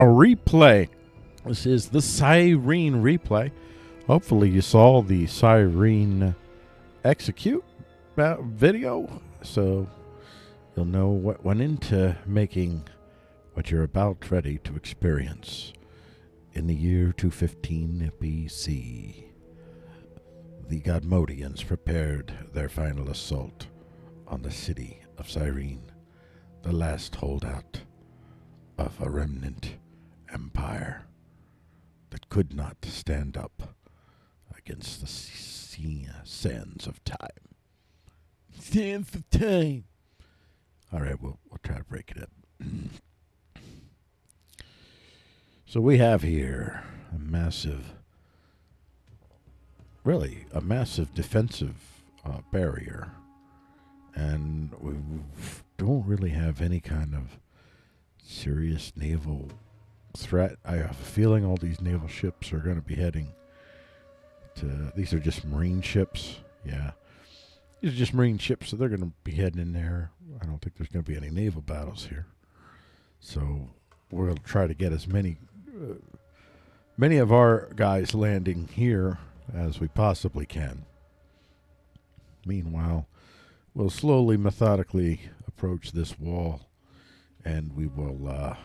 a replay. This is the Cyrene replay. Hopefully you saw the Cyrene execute video, so you'll know what went into making what you're about ready to experience. In the year 215 BC, the Godmodeous prepared their final assault on the city of Cyrene, the last holdout of a remnant empire that could not stand up against the sands of time. Sands of time. All right, we'll try to break it up. So we have here a massive defensive barrier, and we don't really have any kind of serious naval threat. I have a feeling all these naval ships are going to be heading to... These are just marine ships. Yeah. These are just marine ships, so they're going to be heading in there. I don't think there's going to be any naval battles here. So we're going to try to get as many of our guys landing here as we possibly can. Meanwhile, we'll slowly, methodically approach this wall, and we will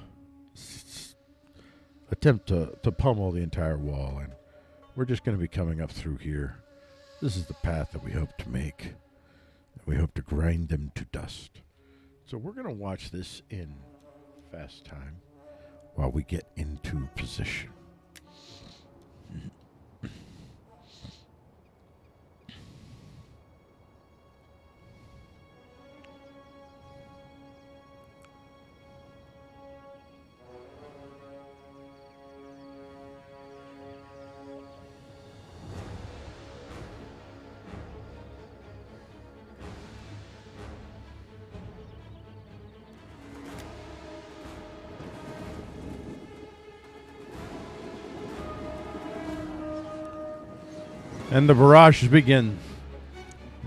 attempt to pummel the entire wall. And we're just going to be coming up through here. This is the path that we hope to make. We hope to grind them to dust. So we're going to watch this in fast time while we get into position. And the barrages begin.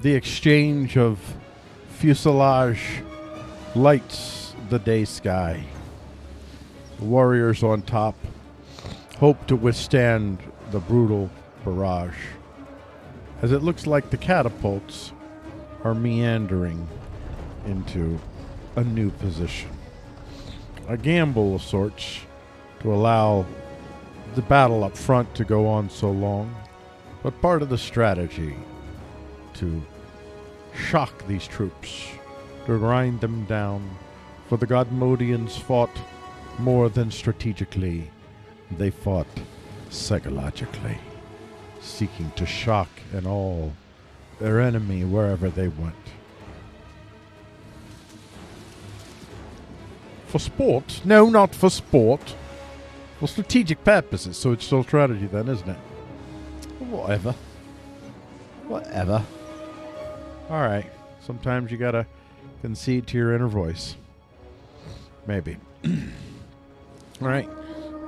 The exchange of fuselage lights the day sky. The warriors on top hope to withstand the brutal barrage, as it looks like the catapults are meandering into a new position. A gamble of sorts to allow the battle up front to go on so long, but part of the strategy to shock these troops, to grind them down. For the Godmodeous fought more than strategically, they fought psychologically, seeking to shock and awe their enemy wherever they went. For sport? No, not for sport. For strategic purposes, so it's still strategy then, isn't it? Whatever. Alright. Sometimes you gotta concede to your inner voice. Maybe. Alright.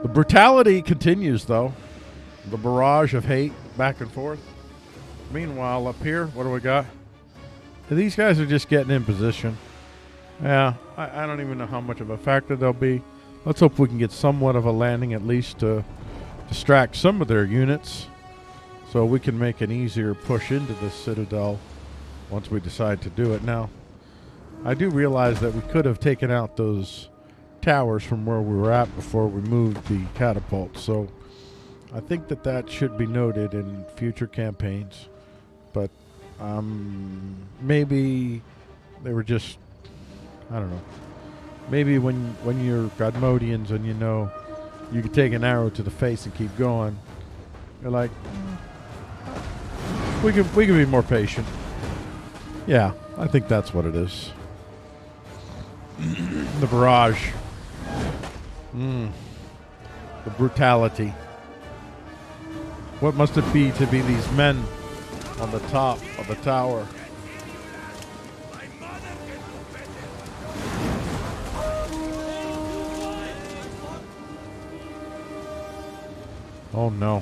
The brutality continues, though. The barrage of hate back and forth. Meanwhile, up here, what do we got? These guys are just getting in position. Yeah, I don't even know how much of a factor they'll be. Let's hope we can get somewhat of a landing, at least to distract some of their units, so we can make an easier push into this citadel once we decide to do it. Now, I do realize that we could have taken out those towers from where we were at before we moved the catapult, so I think that should be noted in future campaigns. But maybe they were just, I don't know. Maybe when you're Godmodeous and you know you can take an arrow to the face and keep going, you're like, we can be more patient. Yeah, I think that's what it is. The barrage. The brutality. What must it be to be these men on the top of the tower? Oh no.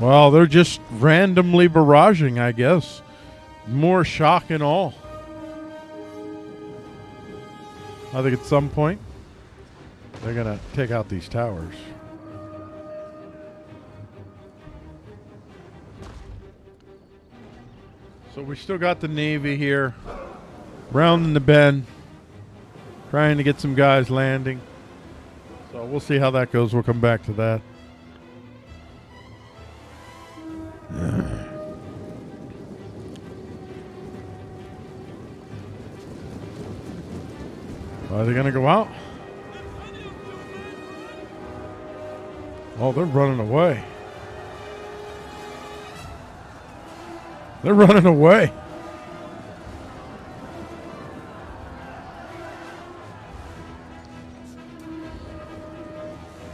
Well, they're just randomly barraging, I guess. More shock and all. I think at some point they're going to take out these towers. So we still got the Navy here, rounding the bend, trying to get some guys landing. So we'll see how that goes. We'll come back to that. Are they going to go out? Oh, they're running away. They're running away.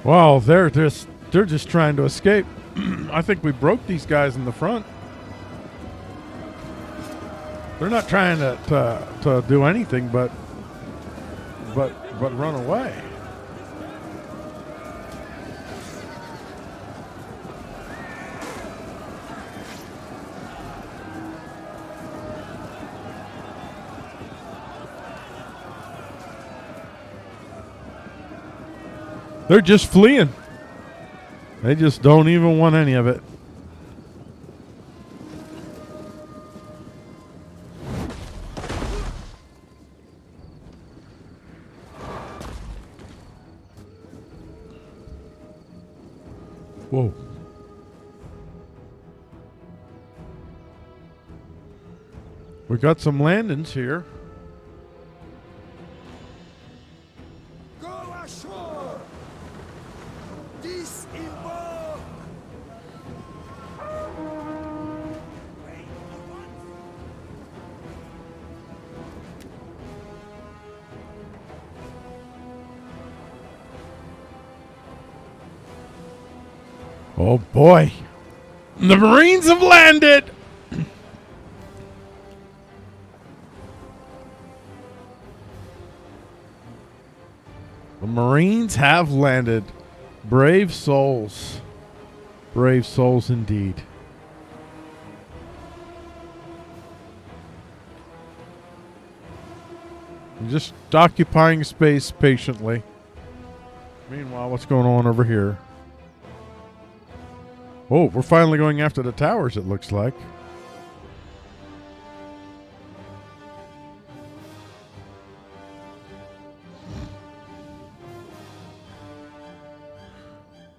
Wow, they're just trying to escape. I think we broke these guys in the front. They're not trying to do anything but run away. They're just fleeing. They just don't even want any of it. Whoa. We got some landings here. Go ashore! Disembark! Oh boy. The Marines have landed! The Marines have landed. Brave souls. Brave souls indeed. I'm just occupying space patiently. Meanwhile, what's going on over here? Oh, we're finally going after the towers, it looks like.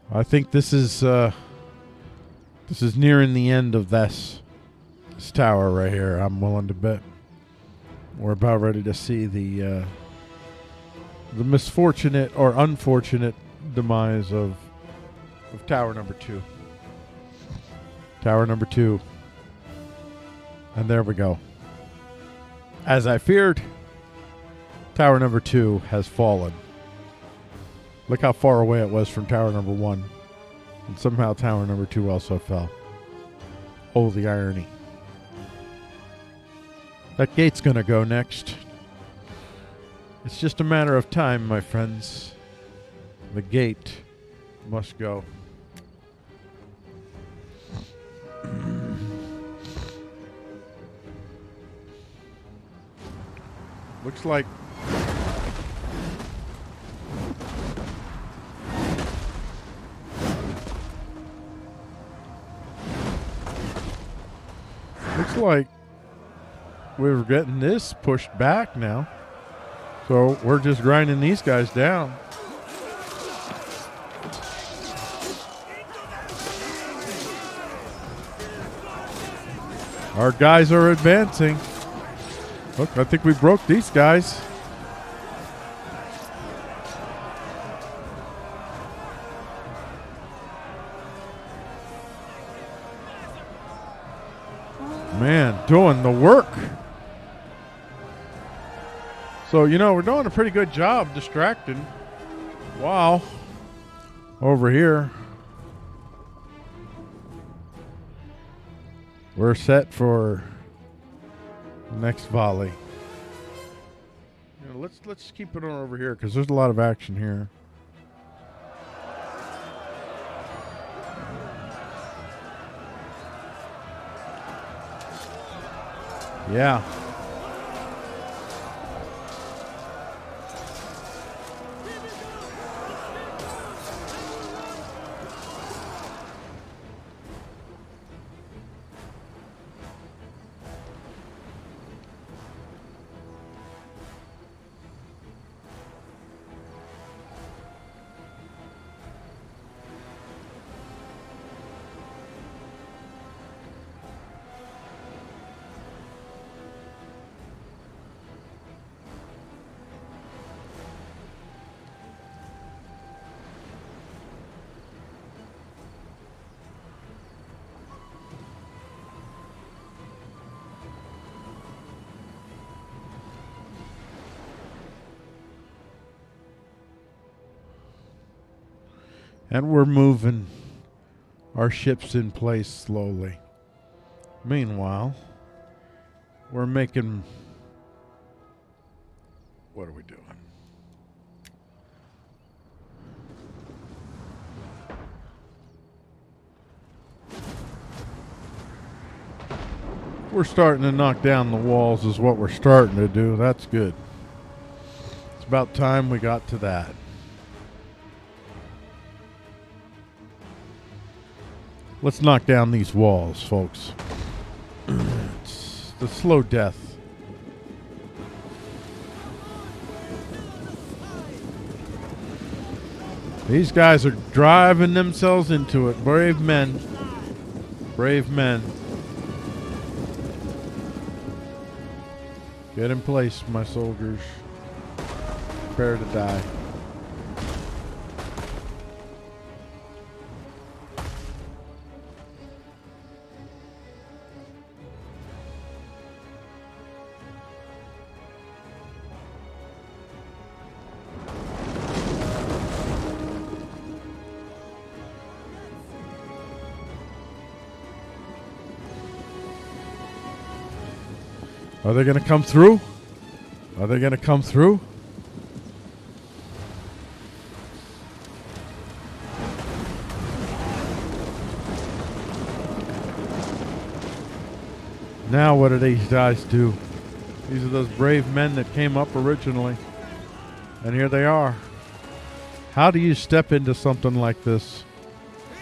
I think this is nearing the end of this tower right here. I'm willing to bet we're about ready to see the misfortunate or unfortunate demise of tower number 2. Tower number 2. And there we go. As I feared, tower number 2 has fallen. Look how far away it was from tower number 1. And somehow tower number 2 also fell. Oh, the irony. That gate's gonna go next. It's just a matter of time, my friends. The gate must go. Looks like we're getting this pushed back now. So we're just grinding these guys down. Our guys are advancing. Look, I think we broke these guys. Man, doing the work. So, we're doing a pretty good job distracting. Wow. Over here, we're set for the next volley. Let's keep it on over here because there's a lot of action here. Yeah. And we're moving our ships in place slowly. Meanwhile, we're making... What are we doing? We're starting to knock down the walls is what we're starting to do. That's good. It's about time we got to that. Let's knock down these walls, folks. It's the slow death. These guys are driving themselves into it. Brave men. Brave men. Get in place, my soldiers. Prepare to die. Are they going to come through? Are they going to come through? Now what do these guys do? These are those brave men that came up originally. And here they are. How do you step into something like this?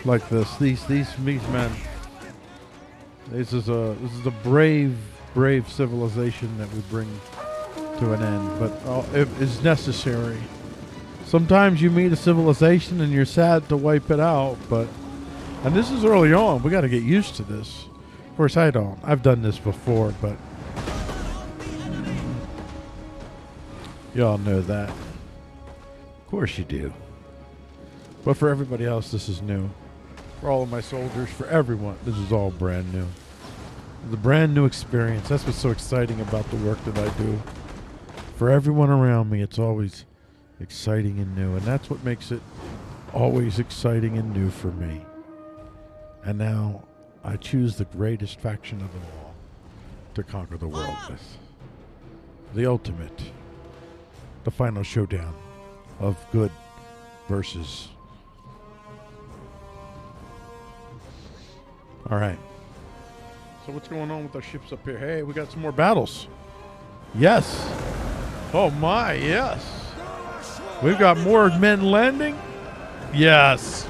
Like this. These men. This is a brave civilization that we bring to an end, but it is necessary. Sometimes you meet a civilization and you're sad to wipe it out, and this is early on. We got to get used to this. Of course, I don't. I've done this before, but y'all know that. Of course you do. But for everybody else, this is new. For all of my soldiers, for everyone, this is all brand new. The brand new experience. That's what's so exciting about the work that I do. For everyone around me, it's always exciting and new. And that's what makes it always exciting and new for me. And now I choose the greatest faction of them all to conquer the world with. The ultimate. The final showdown of good versus. All right. So what's going on with our ships up here? Hey, we got some more battles. Yes. Oh my, yes. We've got more men landing. Yes.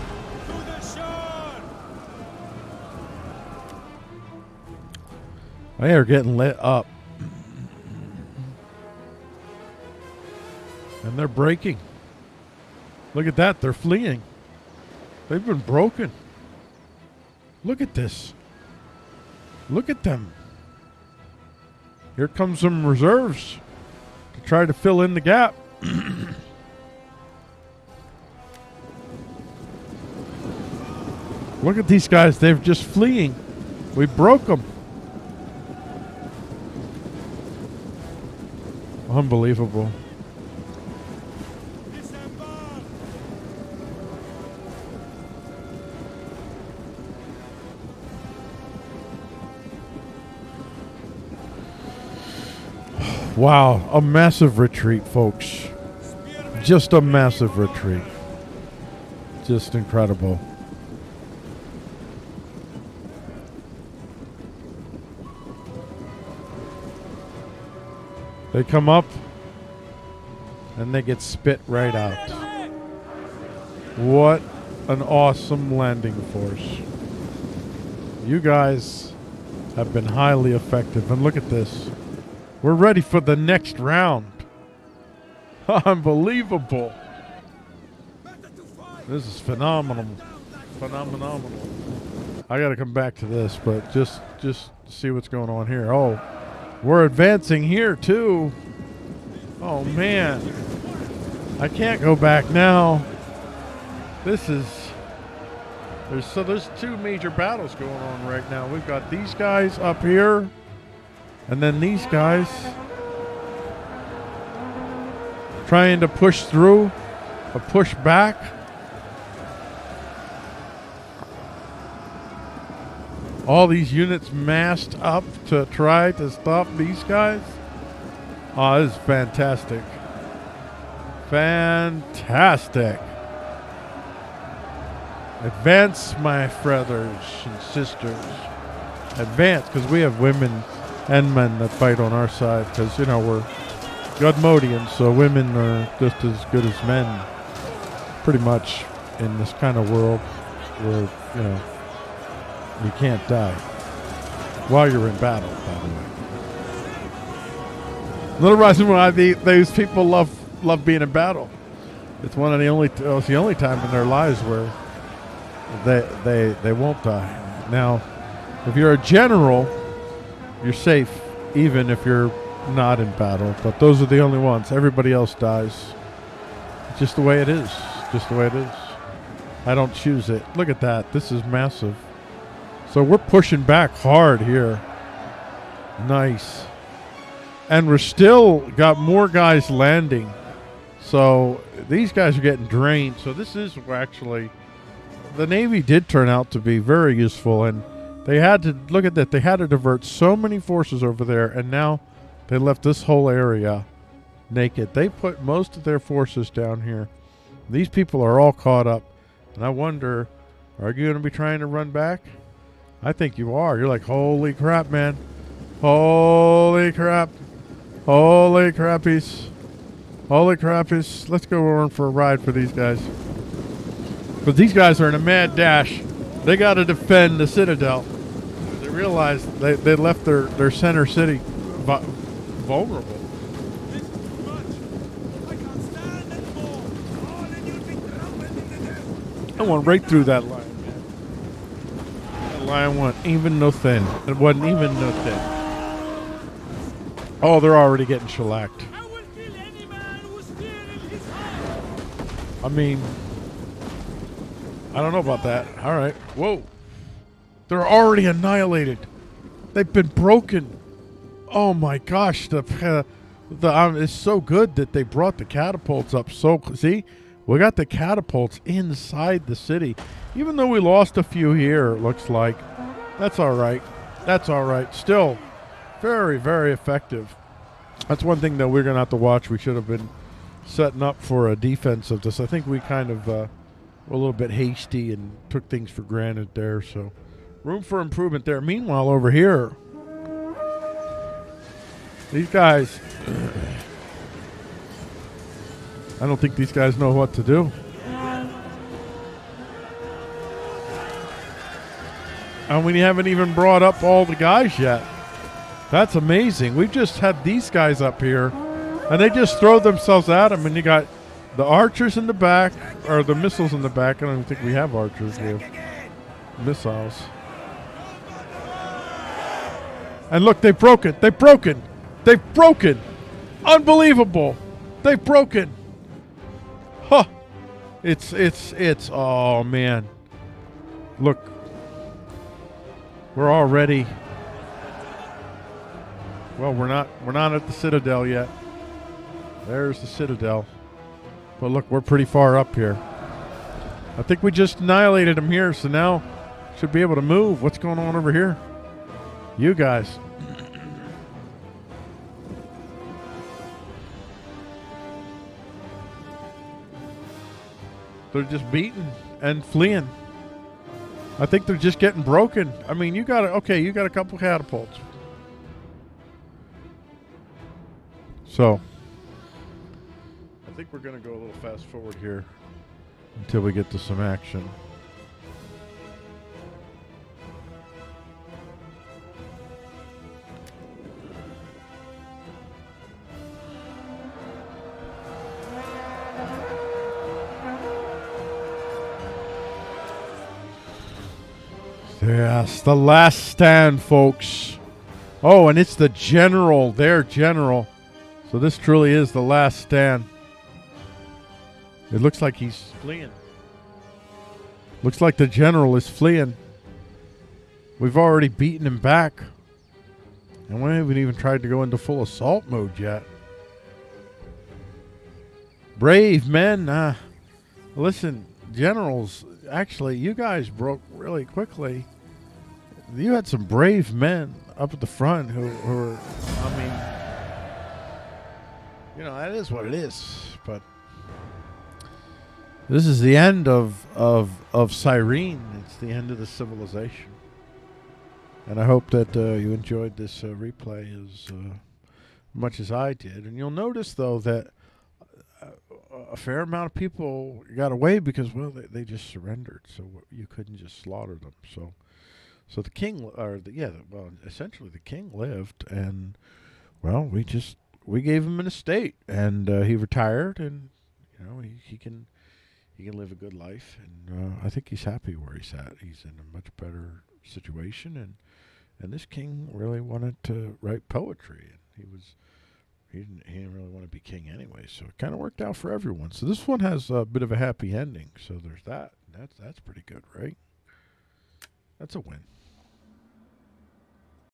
They are getting lit up. And they're breaking. Look at that. They're fleeing. They've been broken. Look at this. Look at them. Here comes some reserves to try to fill in the gap. Look at these guys. They're just fleeing. We broke them. Unbelievable. Wow, a massive retreat, folks. Just a massive retreat. Just incredible. They come up and they get spit right out. What an awesome landing force. You guys have been highly effective. And look at this. We're ready for the next round. Unbelievable. This is phenomenal. Phenomenal. I got to come back to this, but just see what's going on here. Oh, we're advancing here too. Oh man. I can't go back now. This is there's two major battles going on right now. We've got these guys up here and then these guys trying to push through, a push back. All these units massed up to try to stop these guys. Oh, this is fantastic. Fantastic. Advance, my brothers and sisters. Advance, because we have women and men that fight on our side, because, you know, we're Godmodeous, so women are just as good as men, pretty much, in this kind of world where, you know, you can't die while you're in battle, by the way. Little reason why these people love being in battle. It's one of the only it's the only time in their lives where they won't die. Now, if you're a general, you're safe even if you're not in battle, but those are the only ones. Everybody else dies. It's just the way it is. Just the way it is. I don't choose it. Look at that. This is massive. So we're pushing back hard here. Nice. And we're still got more guys landing. So these guys are getting drained. So this is actually, the Navy did turn out to be very useful. And they had to, look at that, they had to divert so many forces over there. And now they left this whole area naked. They put most of their forces down here. These people are all caught up. And I wonder, are you going to be trying to run back? I think you are. You're like, holy crap, man. Holy crap. Holy crappies. Holy crappies. Let's go on for a ride for these guys. But these guys are in a mad dash. They got to defend the Citadel. They realized they left their center city vulnerable. I went right through that line. Line wasn't even no thin. It wasn't even no thin. Oh, they're already getting shellacked. I mean, I don't know about that. All right. Whoa. They're already annihilated. They've been broken. Oh my gosh. It's so good that they brought the catapults up. So, see? We got the catapults inside the city. Even though we lost a few here, it looks like. That's all right. That's all right. Still, very, very effective. That's one thing that we're going to have to watch. We should have been setting up for a defense of this. I think we kind of were a little bit hasty and took things for granted there. So, room for improvement there. Meanwhile, over here, these guys... I don't think these guys know what to do. And we haven't even brought up all the guys yet. That's amazing. We've just had these guys up here, and they just throw themselves at them, and you got the archers in the back, or the missiles in the back. I don't even think we have archers. We have missiles. And look, they've broken. They've broken. They've broken. Unbelievable. They've broken. Huh. It's, oh man. Look. We're already, well, we're not at the Citadel yet. There's the Citadel. But look, we're pretty far up here. I think we just annihilated them here, so now should be able to move. What's going on over here? You guys. They're just beaten and fleeing. I think they're just getting broken. I mean, you got a couple catapults. So, I think we're going to go a little fast forward here until we get to some action. Yes, the last stand, folks. Oh, and it's the general, their general. So this truly is the last stand. It looks like he's fleeing. Looks like the general is fleeing. We've already beaten him back. And we haven't even tried to go into full assault mode yet. Brave men. Listen, generals, actually, you guys broke really quickly. You had some brave men up at the front who were, I mean, that is what it is. But this is the end of Cyrene. It's the end of the civilization. And I hope that you enjoyed this replay as much as I did. And you'll notice, though, that a fair amount of people got away because, well, they just surrendered. So you couldn't just slaughter them. So the king, essentially the king lived, and well, we gave him an estate, and he retired, and he can live a good life, and I think he's happy where he's at. He's in a much better situation, and this king really wanted to write poetry, and he didn't really want to be king anyway, so it kind of worked out for everyone. So this one has a bit of a happy ending. So there's that. That's pretty good, right? That's a win.